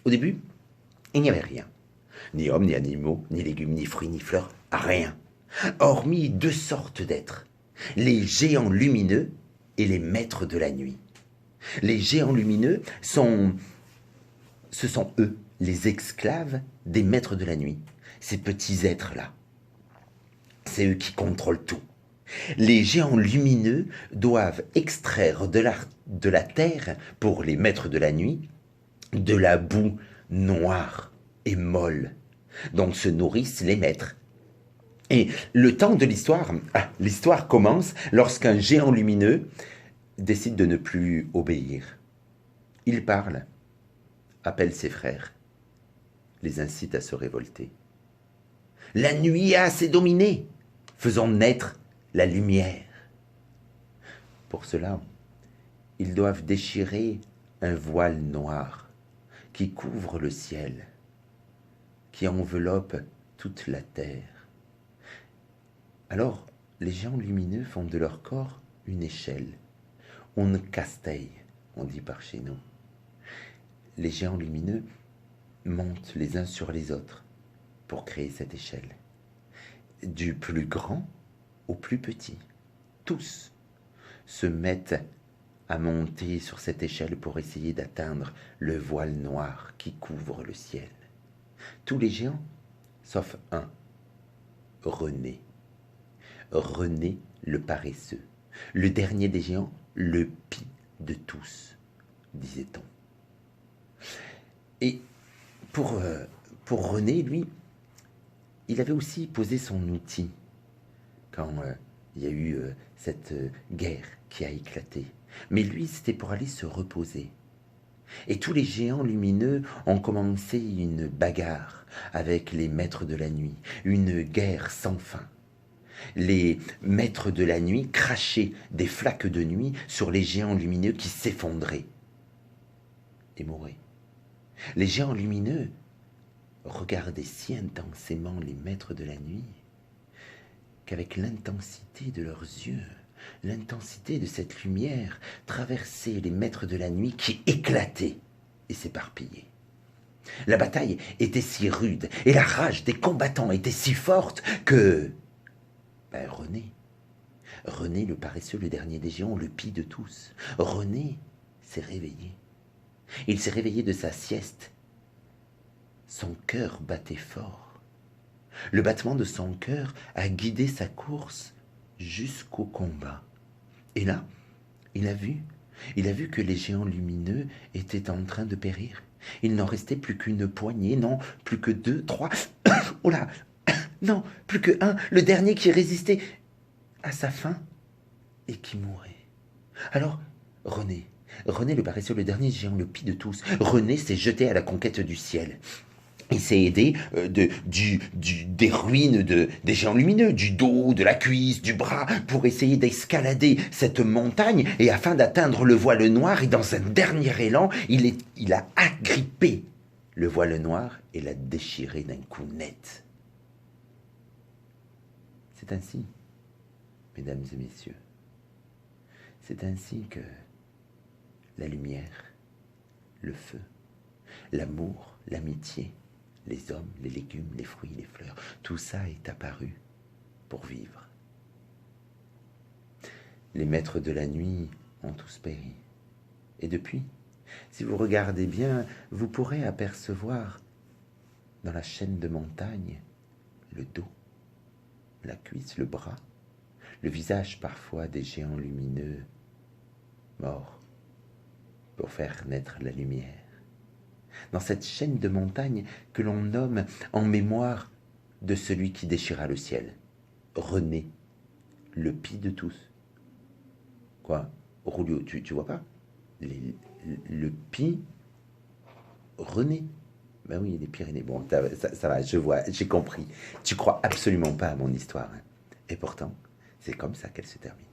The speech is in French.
Au début, il n'y avait rien. Ni hommes, ni animaux, ni légumes, ni fruits, ni fleurs, rien. Hormis deux sortes d'êtres, les géants lumineux et les maîtres de la nuit. Les géants lumineux ce sont eux, les esclaves des maîtres de la nuit. Ces petits êtres-là. C'est eux qui contrôlent tout. Les géants lumineux doivent extraire de la terre, pour les maîtres de la nuit, de la boue noire et molle dont se nourrissent les maîtres. Et le temps de l'histoire commence lorsqu'un géant lumineux décide de ne plus obéir. Il parle, appelle ses frères, les incite à se révolter. La nuit a assez dominé, faisons naître la lumière. Pour cela, ils doivent déchirer un voile noir qui couvre le ciel, qui enveloppe toute la terre. Alors, les géants lumineux font de leur corps une échelle. On casteille, on dit par chez nous. Les géants lumineux montent les uns sur les autres pour créer cette échelle. Du plus grand au plus petit, tous se mettent à monter sur cette échelle pour essayer d'atteindre le voile noir qui couvre le ciel. Tous les géants, sauf un, René. René le paresseux, le dernier des géants, le pis de tous, disait-on. Et pour René, lui, il avait aussi posé son outil quand il y a eu cette guerre qui a éclaté. Mais lui, c'était pour aller se reposer. Et tous les géants lumineux ont commencé une bagarre avec les maîtres de la nuit, une guerre sans fin. Les maîtres de la nuit crachaient des flaques de nuit sur les géants lumineux qui s'effondraient et mouraient. Les géants lumineux regardaient si intensément les maîtres de la nuit qu'avec l'intensité de leurs yeux, l'intensité de cette lumière traversait les maîtres de la nuit qui éclataient et s'éparpillaient. La bataille était si rude et la rage des combattants était si forte que René le paresseux, le dernier des géants, le pis de tous, René s'est réveillé. Il s'est réveillé de sa sieste. Son cœur battait fort. Le battement de son cœur a guidé sa course jusqu'au combat. Et là, il a vu que les géants lumineux étaient en train de périr. Il n'en restait plus qu'une poignée, non, plus que 2, 3. Oh là, non, plus que un, le dernier qui résistait à sa faim et qui mourait. Alors, René le paresseux, le dernier géant, le pis de tous, René s'est jeté à la conquête du ciel. Il s'est aidé des ruines des géants lumineux, du dos, de la cuisse, du bras, pour essayer d'escalader cette montagne, et afin d'atteindre le voile noir, et dans un dernier élan, il a agrippé le voile noir et l'a déchiré d'un coup net. C'est ainsi, mesdames et messieurs, c'est ainsi que la lumière, le feu, l'amour, l'amitié, les hommes, les légumes, les fruits, les fleurs, tout ça est apparu pour vivre. Les maîtres de la nuit ont tous péri. Et depuis, si vous regardez bien, vous pourrez apercevoir dans la chaîne de montagne le dos, la cuisse, le bras, le visage parfois des géants lumineux morts pour faire naître la lumière. Dans cette chaîne de montagnes que l'on nomme en mémoire de celui qui déchira le ciel, René, le pis de tous. Quoi, Roulio, tu vois pas le pis, René. Ben oui, les Pyrénées. Bon, ça va, je vois, j'ai compris. Tu crois absolument pas à mon histoire, hein. Et pourtant, c'est comme ça qu'elle se termine.